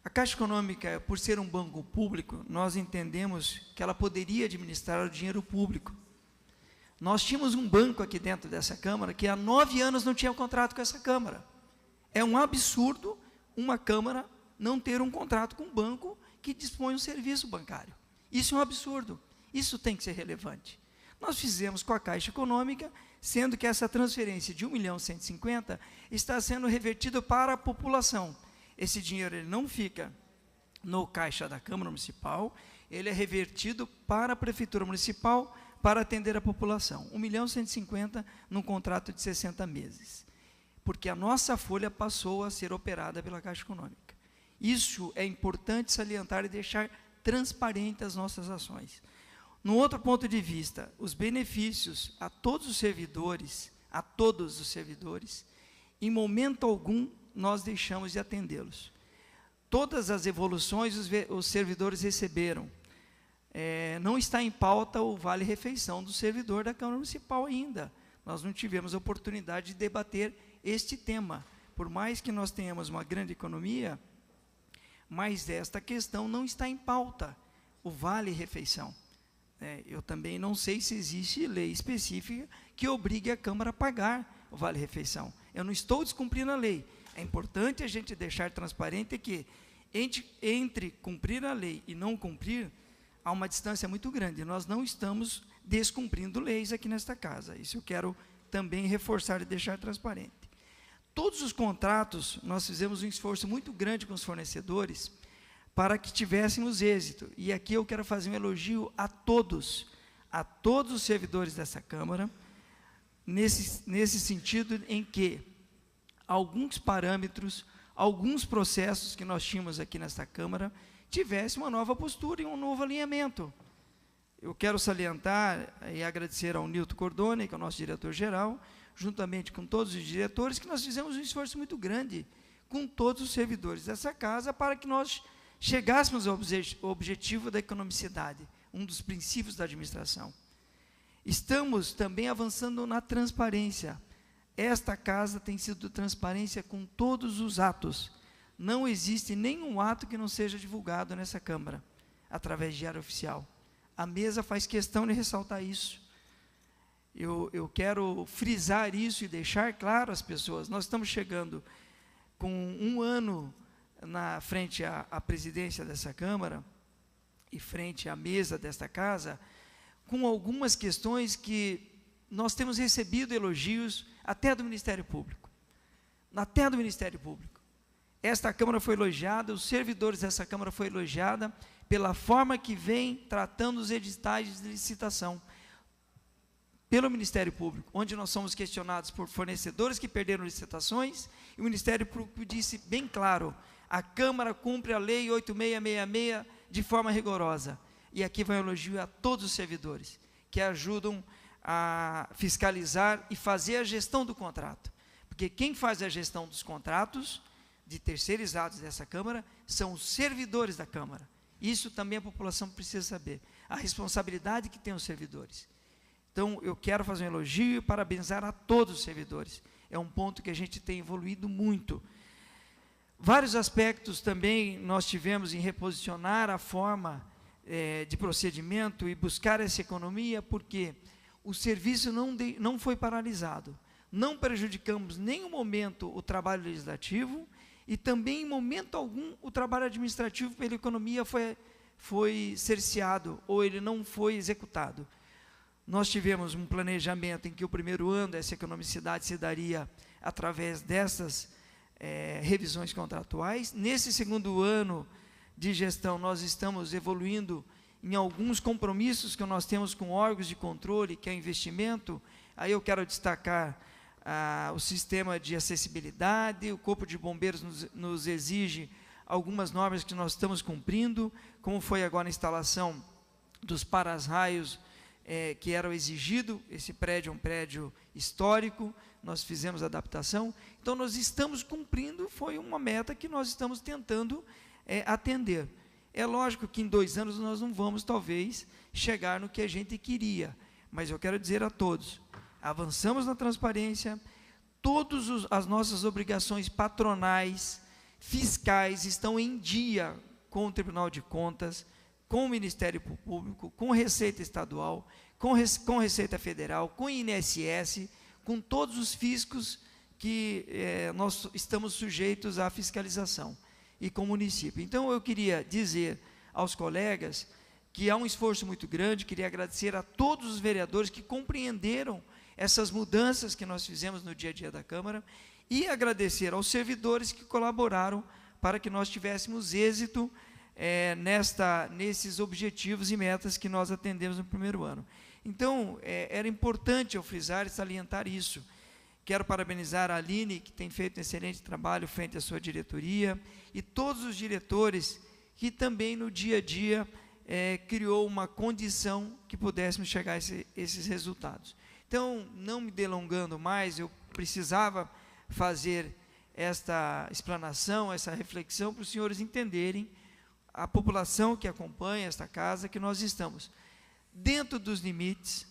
A Caixa Econômica, por ser um banco público, nós entendemos que ela poderia administrar o dinheiro público. Nós tínhamos um banco aqui dentro dessa Câmara que há 9 anos não tinha contrato com essa Câmara. É um absurdo uma Câmara não ter um contrato com um banco que dispõe um serviço bancário. Isso é um absurdo. Isso tem que ser relevante. Nós fizemos com a Caixa Econômica, sendo que essa transferência de R$1.150.000 está sendo revertida para a população. Esse dinheiro ele não fica no caixa da Câmara Municipal, ele é revertido para a Prefeitura Municipal para atender a população. R$1.150.000 num contrato de 60 meses. Porque a nossa folha passou a ser operada pela Caixa Econômica. Isso é importante salientar e deixar transparente as nossas ações. No outro ponto de vista, os benefícios a todos os servidores, em momento algum, nós deixamos de atendê-los. Todas as evoluções os servidores receberam. Não está em pauta o vale-refeição do servidor da Câmara Municipal ainda. Nós não tivemos a oportunidade de debater este tema. Por mais que nós tenhamos uma grande economia, mas esta questão não está em pauta, o vale-refeição. Eu também não sei se existe lei específica que obrigue a Câmara a pagar o vale-refeição. Eu não estou descumprindo a lei. É importante a gente deixar transparente que entre cumprir a lei e não cumprir, há uma distância muito grande. Nós não estamos descumprindo leis aqui nesta casa. Isso eu quero também reforçar e deixar transparente. Todos os contratos, nós fizemos um esforço muito grande com os fornecedores para que tivéssemos êxito. E aqui eu quero fazer um elogio a todos os servidores dessa Câmara, nesse sentido em que alguns parâmetros, alguns processos que nós tínhamos aqui nesta Câmara, tivessem uma nova postura e um novo alinhamento. Eu quero salientar e agradecer ao Nilton Cordone, que é o nosso diretor-geral, juntamente com todos os diretores, que nós fizemos um esforço muito grande com todos os servidores dessa casa para que nós chegássemos ao objetivo da economicidade, um dos princípios da administração. Estamos também avançando na transparência. esta casa tem sido transparência com todos os atos. Não existe nenhum ato que não seja divulgado nessa Câmara, através de diário oficial. A mesa faz questão de ressaltar isso. Eu quero frisar isso e deixar claro às pessoas. Nós estamos chegando com 1 ano na frente à presidência dessa Câmara e frente à mesa desta casa, com algumas questões que nós temos recebido elogios até do Ministério Público. Até do Ministério Público. Esta Câmara foi elogiada, os servidores dessa Câmara foram elogiados pela forma que vem tratando os editais de licitação pelo Ministério Público, onde nós somos questionados por fornecedores que perderam licitações, e o Ministério Público disse bem claro, a Câmara cumpre a Lei 8666 de forma rigorosa. E aqui vai um elogio a todos os servidores, que ajudam a fiscalizar e fazer a gestão do contrato. Porque quem faz a gestão dos contratos, de terceirizados dessa Câmara, são os servidores da Câmara. Isso também a população precisa saber, a responsabilidade que tem os servidores. Então, eu quero fazer um elogio e parabenizar a todos os servidores. É um ponto que a gente tem evoluído muito. Vários aspectos também nós tivemos em reposicionar a forma de procedimento e buscar essa economia, porque o serviço não foi paralisado. Não prejudicamos em nenhum momento o trabalho legislativo e também, em momento algum, o trabalho administrativo pela economia foi cerceado ou ele não foi executado. Nós tivemos um planejamento em que o primeiro ano dessa economicidade se daria através dessas revisões contratuais. Nesse segundo ano de gestão, nós estamos evoluindo em alguns compromissos que nós temos com órgãos de controle, que é investimento. Aí eu quero destacar o sistema de acessibilidade, o Corpo de Bombeiros nos exige algumas normas que nós estamos cumprindo, como foi agora a instalação dos para-raios que eram exigidos. Esse prédio é um prédio histórico, nós fizemos adaptação, então nós estamos cumprindo, foi uma meta que nós estamos tentando atender. É lógico que em 2 anos nós não vamos, talvez, chegar no que a gente queria, mas eu quero dizer a todos, avançamos na transparência, todas as nossas obrigações patronais, fiscais, estão em dia com o Tribunal de Contas, com o Ministério Público, com Receita Estadual, com Receita Federal, com INSS, com todos os fiscos que nós estamos sujeitos à fiscalização, e com o município. Então, eu queria dizer aos colegas que há um esforço muito grande, queria agradecer a todos os vereadores que compreenderam essas mudanças que nós fizemos no dia a dia da Câmara, e agradecer aos servidores que colaboraram para que nós tivéssemos êxito nesses objetivos e metas que nós atendemos no primeiro ano. Então, era importante eu frisar e salientar isso. Quero parabenizar a Aline, que tem feito um excelente trabalho frente à sua diretoria, e todos os diretores que também no dia a dia criou uma condição que pudéssemos chegar a esses resultados. Então, não me delongando mais, eu precisava fazer esta explanação, essa reflexão, para os senhores entenderem, a população que acompanha esta casa, que nós estamos dentro dos limites,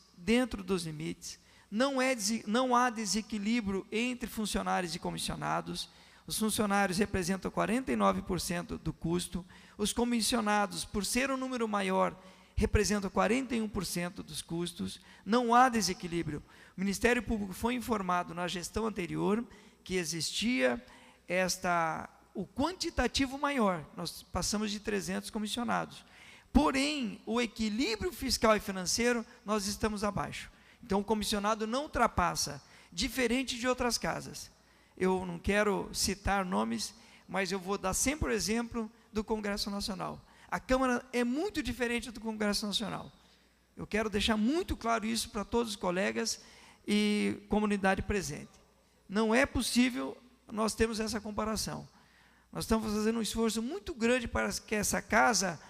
não há desequilíbrio entre funcionários e comissionados. Os funcionários representam 49% do custo, os comissionados, por ser um número maior, representam 41% dos custos, não há desequilíbrio. O Ministério Público foi informado na gestão anterior que existia o quantitativo maior, nós passamos de 300 comissionados, porém, o equilíbrio fiscal e financeiro, nós estamos abaixo. Então, o comissionado não ultrapassa, diferente de outras casas. Eu não quero citar nomes, mas eu vou dar sempre o exemplo do Congresso Nacional. A Câmara é muito diferente do Congresso Nacional. Eu quero deixar muito claro isso para todos os colegas e comunidade presente. Não é possível nós termos essa comparação. Nós estamos fazendo um esforço muito grande para que essa casa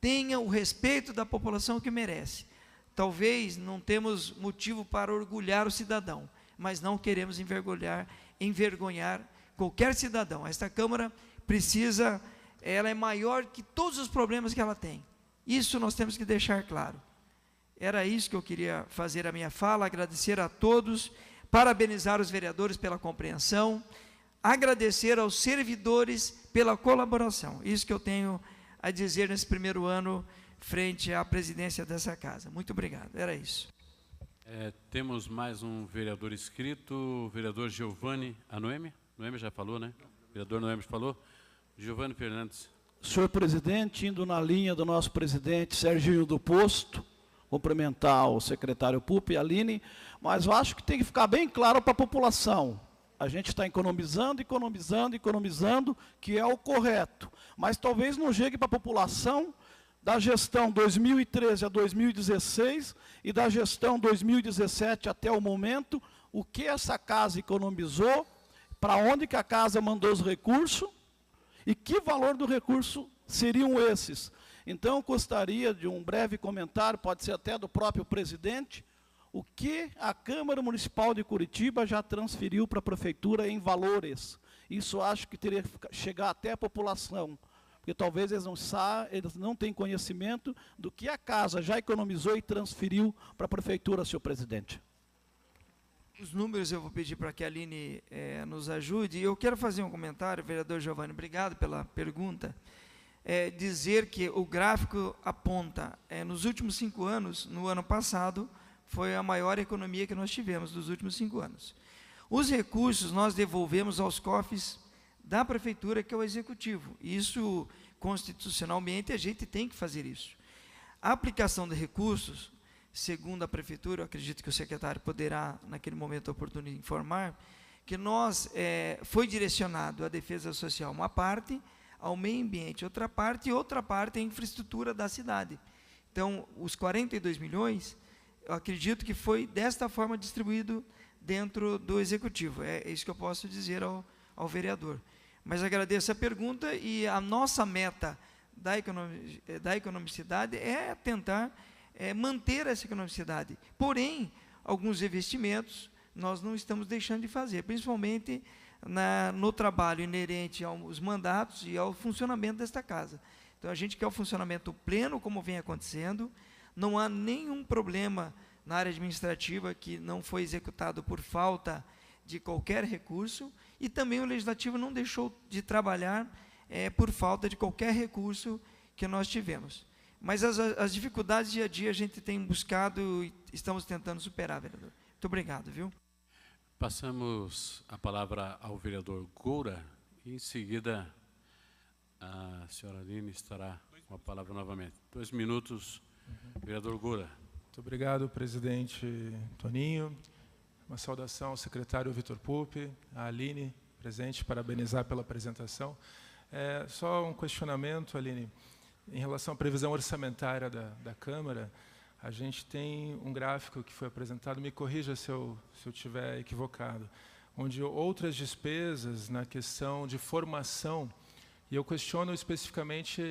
tenha o respeito da população que merece. Talvez não temos motivo para orgulhar o cidadão, mas não queremos envergonhar qualquer cidadão. Esta Câmara precisa, ela é maior que todos os problemas que ela tem. Isso nós temos que deixar claro. Era isso que eu queria fazer a minha fala, agradecer a todos, parabenizar os vereadores pela compreensão, agradecer aos servidores pela colaboração. Isso que eu tenho a dizer nesse primeiro ano frente à presidência dessa casa. Muito obrigado, era isso. Temos mais um vereador inscrito, o vereador Giovanni Noemi. Noemi já falou, né? O vereador Noemi falou. Giovanni Fernandes. Senhor presidente, indo na linha do nosso presidente Serginho do Posto, cumprimentar o secretário Pupi e a Aline, mas eu acho que tem que ficar bem claro para a população. A gente está economizando, economizando, economizando, que é o correto. Mas talvez não chegue para a população da gestão 2013 a 2016 e da gestão 2017 até o momento, o que essa casa economizou, para onde que a casa mandou os recursos e que valor do recurso seriam esses. Então, eu gostaria de um breve comentário, pode ser até do próprio presidente, o que a Câmara Municipal de Curitiba já transferiu para a Prefeitura em valores. Isso acho que teria que chegar até a população, porque talvez eles não tenham conhecimento do que a casa já economizou e transferiu para a Prefeitura, senhor presidente. Os números eu vou pedir para que a Aline nos ajude. Eu quero fazer um comentário, vereador Giovanni, obrigado pela pergunta. Dizer que o gráfico aponta, nos últimos 5 anos, no ano passado, foi a maior economia que nós tivemos dos últimos 5 anos. Os recursos nós devolvemos aos cofres da Prefeitura, que é o Executivo. Isso, constitucionalmente, a gente tem que fazer isso. A aplicação de recursos, segundo a Prefeitura, eu acredito que o secretário poderá, naquele momento oportuno, informar, que foi direcionado à defesa social uma parte, ao meio ambiente outra parte, e outra parte à infraestrutura da cidade. Então, os 42 milhões, eu acredito que foi desta forma distribuído dentro do Executivo. É isso que eu posso dizer ao vereador. Mas agradeço a pergunta, e a nossa meta da economicidade é tentar manter essa economicidade. Porém, alguns investimentos nós não estamos deixando de fazer, principalmente no trabalho inerente aos mandatos e ao funcionamento desta casa. Então, a gente quer o funcionamento pleno, como vem acontecendo. Não há nenhum problema na área administrativa que não foi executado por falta de qualquer recurso, e também o Legislativo não deixou de trabalhar por falta de qualquer recurso que nós tivemos. Mas as dificuldades dia a dia a gente tem buscado e estamos tentando superar, vereador. Muito obrigado, viu? Passamos a palavra ao vereador Goura, e em seguida a senhora Aline estará com a palavra novamente. 2 minutos, vereador Goura. Muito obrigado, presidente Toninho. Uma saudação ao secretário Vitor Pupi, à Aline, presente, parabenizar pela apresentação. Só um questionamento, Aline, em relação à previsão orçamentária da Câmara. A gente tem um gráfico que foi apresentado, me corrija se eu estiver equivocado, onde outras despesas na questão de formação, e eu questiono especificamente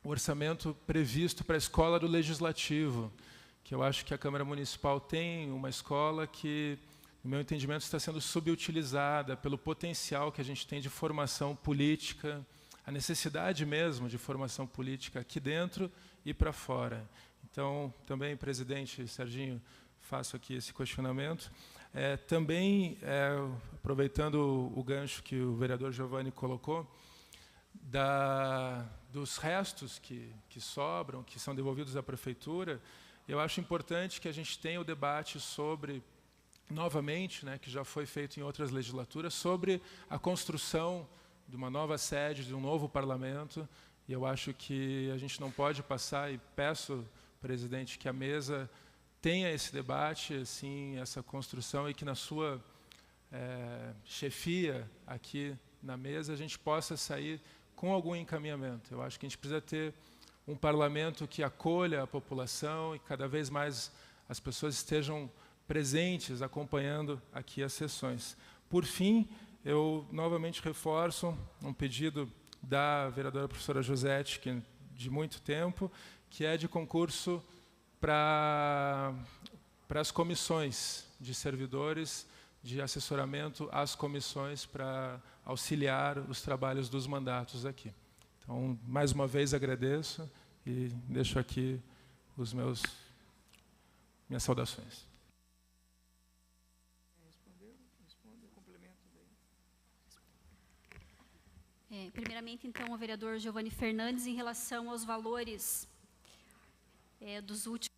o orçamento previsto para a escola do Legislativo, que eu acho que a Câmara Municipal tem uma escola que, no meu entendimento, está sendo subutilizada pelo potencial que a gente tem de formação política, a necessidade mesmo de formação política aqui dentro e para fora. Então, também, presidente Serginho, faço aqui esse questionamento. Também, aproveitando o gancho que o vereador Giovanni colocou, dos restos que sobram, que são devolvidos à Prefeitura, eu acho importante que a gente tenha o debate sobre, novamente, que já foi feito em outras legislaturas, sobre a construção de uma nova sede, de um novo parlamento. E eu acho que a gente não pode passar, e peço, presidente, que a mesa tenha esse debate, assim, essa construção, e que na sua chefia aqui na mesa a gente possa sair com algum encaminhamento. Eu acho que a gente precisa ter um parlamento que acolha a população e cada vez mais as pessoas estejam presentes, acompanhando aqui as sessões. Por fim, eu novamente reforço um pedido da vereadora professora Josete, que de muito tempo, que é de concurso para as comissões de servidores, de assessoramento às comissões para auxiliar os trabalhos dos mandatos aqui. Então, mais uma vez agradeço e deixo aqui minhas saudações. Primeiramente, então, o vereador Giovanni Fernandes, em relação aos valores dos últimos.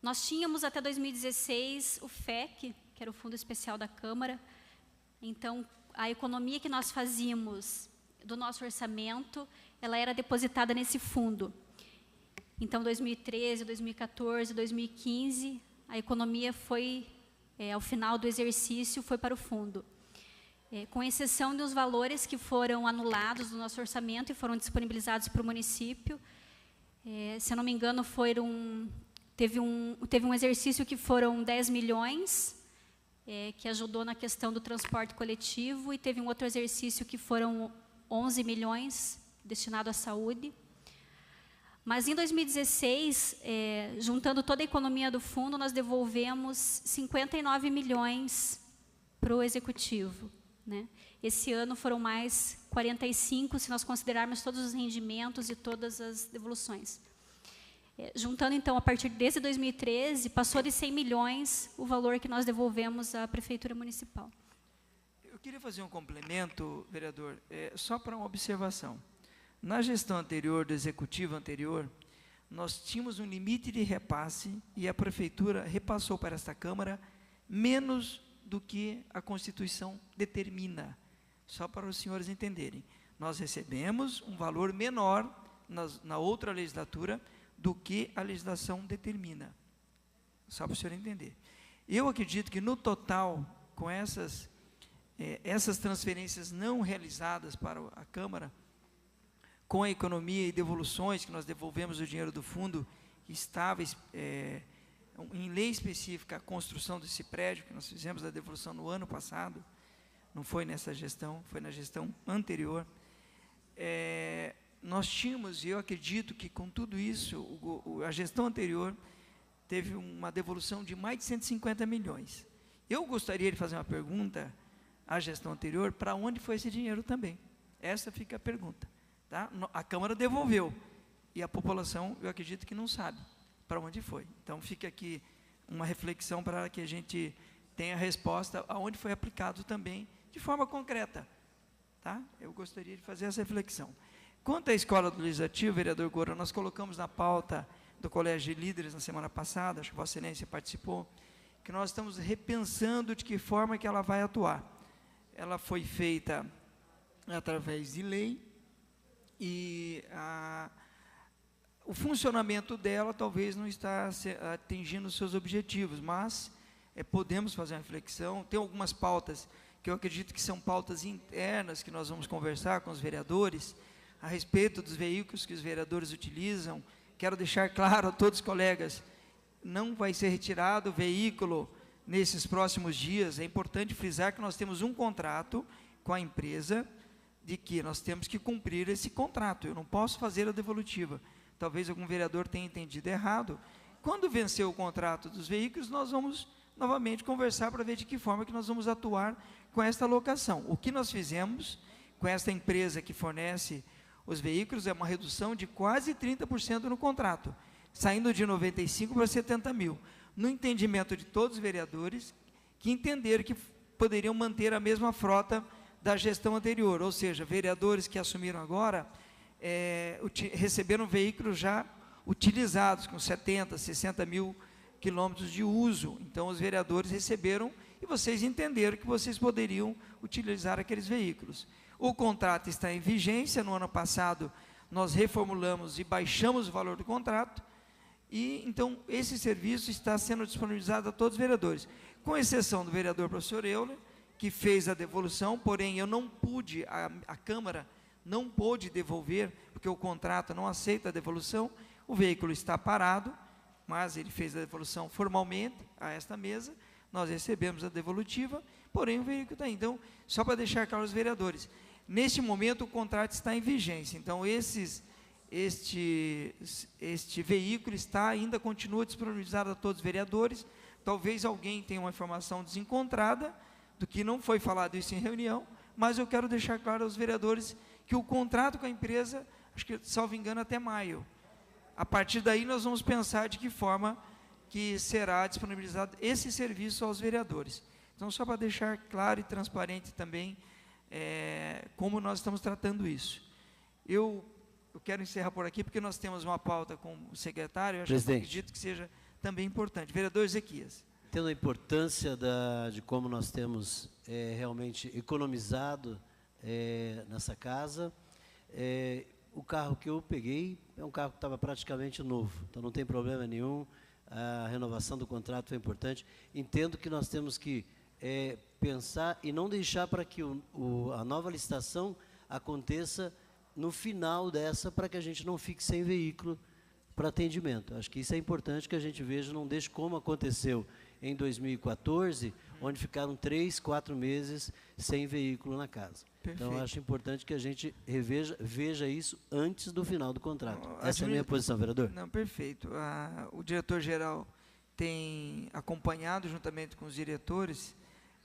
Nós tínhamos até 2016 o FEC, que era o Fundo Especial da Câmara. Então, a economia que nós fazíamos do nosso orçamento, ela era depositada nesse fundo. Então, 2013, 2014, 2015, a economia foi, ao final do exercício, foi para o fundo. Com exceção dos valores que foram anulados do nosso orçamento e foram disponibilizados para o município. Se eu não me engano, teve um exercício que foram 10 milhões, que ajudou na questão do transporte coletivo, e teve um outro exercício que foram 11 milhões destinado à saúde. Mas em 2016, juntando toda a economia do fundo, nós devolvemos 59 milhões para o executivo, né? Esse ano foram mais 45, se nós considerarmos todos os rendimentos e todas as devoluções. Juntando, então, a partir desse 2013, passou de 100 milhões o valor que nós devolvemos à Prefeitura Municipal. Eu queria fazer um complemento, vereador, só para uma observação. Na gestão anterior, do executivo anterior, nós tínhamos um limite de repasse e a Prefeitura repassou para esta Câmara menos do que a Constituição determina. Só para os senhores entenderem. Nós recebemos um valor menor na outra legislatura do que a legislação determina. Só para o senhor entender. Eu acredito que, no total, com essas transferências não realizadas para a Câmara, com a economia e devoluções, que nós devolvemos o dinheiro do fundo, que estava em lei específica a construção desse prédio, que nós fizemos a devolução no ano passado, não foi nessa gestão, foi na gestão anterior. Nós tínhamos, e eu acredito que com tudo isso, a gestão anterior teve uma devolução de mais de 150 milhões. Eu gostaria de fazer uma pergunta à gestão anterior, para onde foi esse dinheiro também? Essa fica a pergunta. Tá? A Câmara devolveu, e a população, eu acredito que não sabe para onde foi. Então, fica aqui uma reflexão para que a gente tenha a resposta aonde foi aplicado também, de forma concreta. Tá? Eu gostaria de fazer essa reflexão. Quanto à Escola do Legislativo, vereador Goura, nós colocamos na pauta do Colégio de Líderes na semana passada, acho que Vossa Excelência participou, que nós estamos repensando de que forma que ela vai atuar. Ela foi feita através de lei, e o funcionamento dela talvez não está atingindo os seus objetivos, mas podemos fazer uma reflexão. Tem algumas pautas que eu acredito que são pautas internas, que nós vamos conversar com os vereadores, a respeito dos veículos que os vereadores utilizam. Quero deixar claro a todos os colegas, não vai ser retirado o veículo nesses próximos dias. É importante frisar que nós temos um contrato com a empresa, de que nós temos que cumprir esse contrato. Eu não posso fazer a devolutiva. Talvez algum vereador tenha entendido errado. Quando vencer o contrato dos veículos, nós vamos novamente conversar para ver de que forma que nós vamos atuar com esta alocação. O que nós fizemos com esta empresa que fornece os veículos é uma redução de quase 30% no contrato, saindo de 95 para 70 mil. No entendimento de todos os vereadores, que entenderam que poderiam manter a mesma frota da gestão anterior, ou seja, vereadores que assumiram agora, receberam veículos já utilizados, com 70, 60 mil quilômetros de uso. Então, os vereadores receberam, e vocês entenderam que vocês poderiam utilizar aqueles veículos. O contrato está em vigência. No ano passado, nós reformulamos e baixamos o valor do contrato, e então esse serviço está sendo disponibilizado a todos os vereadores, com exceção do vereador professor Euler, que fez a devolução, porém eu não pude, a Câmara não pôde devolver, porque o contrato não aceita a devolução. O veículo está parado, mas ele fez a devolução formalmente a esta mesa, nós recebemos a devolutiva, porém o veículo está aí. Então, só para deixar claro aos vereadores, neste momento o contrato está em vigência, então este veículo ainda continua disponibilizado a todos os vereadores. Talvez alguém tenha uma informação desencontrada, do que não foi falado isso em reunião, mas eu quero deixar claro aos vereadores que o contrato com a empresa, acho que, salvo engano, até maio. A partir daí, nós vamos pensar de que forma que será disponibilizado esse serviço aos vereadores. Então, só para deixar claro e transparente também como nós estamos tratando isso. Eu quero encerrar por aqui, porque nós temos uma pauta com o secretário, eu acredito que seja também importante. Vereador Ezequias. Tendo a importância de como nós temos realmente economizado nessa casa, o carro que eu peguei é um carro que estava praticamente novo, então não tem problema nenhum, a renovação do contrato é importante. Entendo que nós temos que pensar e não deixar para que a nova licitação aconteça no final dessa, para que a gente não fique sem veículo para atendimento. Acho que isso é importante que a gente veja, não deixe como aconteceu em 2014, onde ficaram 3, 4 meses sem veículo na casa. Perfeito. Então, acho importante que a gente veja isso antes do final do contrato. Essa é a minha posição, vereador. Não, perfeito. O diretor-geral tem acompanhado, juntamente com os diretores,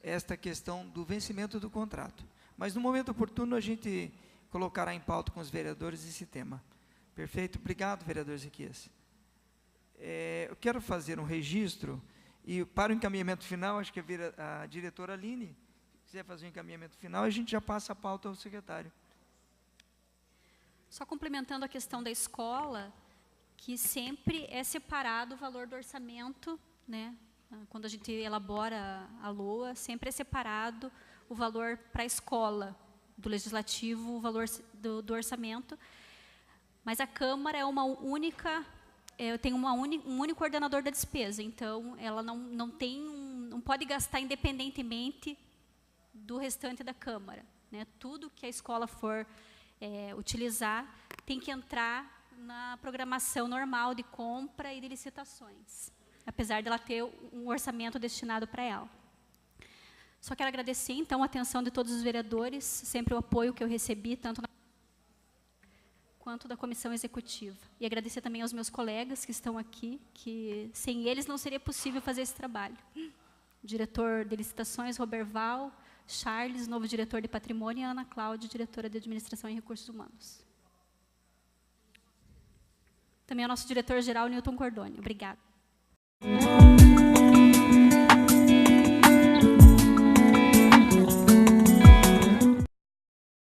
esta questão do vencimento do contrato. Mas, no momento oportuno, a gente colocará em pauta com os vereadores esse tema. Perfeito? Obrigado, vereador Ezequias. Eu quero fazer um registro, e para o encaminhamento final, acho que a diretora Aline, se quiser fazer o encaminhamento final, a gente já passa a pauta ao secretário. Só complementando a questão da escola, que sempre é separado o valor do orçamento, né? Quando a gente elabora a LOA, sempre é separado o valor para a escola, do legislativo, o valor do orçamento. Mas a Câmara é uma única, tem um único ordenador da despesa, então ela não pode gastar independentemente do restante da Câmara, né? Tudo que a escola for utilizar tem que entrar na programação normal de compra e de licitações, apesar dela ter um orçamento destinado para ela. Só quero agradecer, então, a atenção de todos os vereadores, sempre o apoio que eu recebi, tanto quanto da comissão executiva. E agradecer também aos meus colegas que estão aqui, que sem eles não seria possível fazer esse trabalho. Diretor de licitações, Roberval, Charles, novo diretor de patrimônio, e Ana Cláudia, diretora de administração e recursos humanos. Também ao nosso diretor-geral, Newton Cordoni. Obrigada.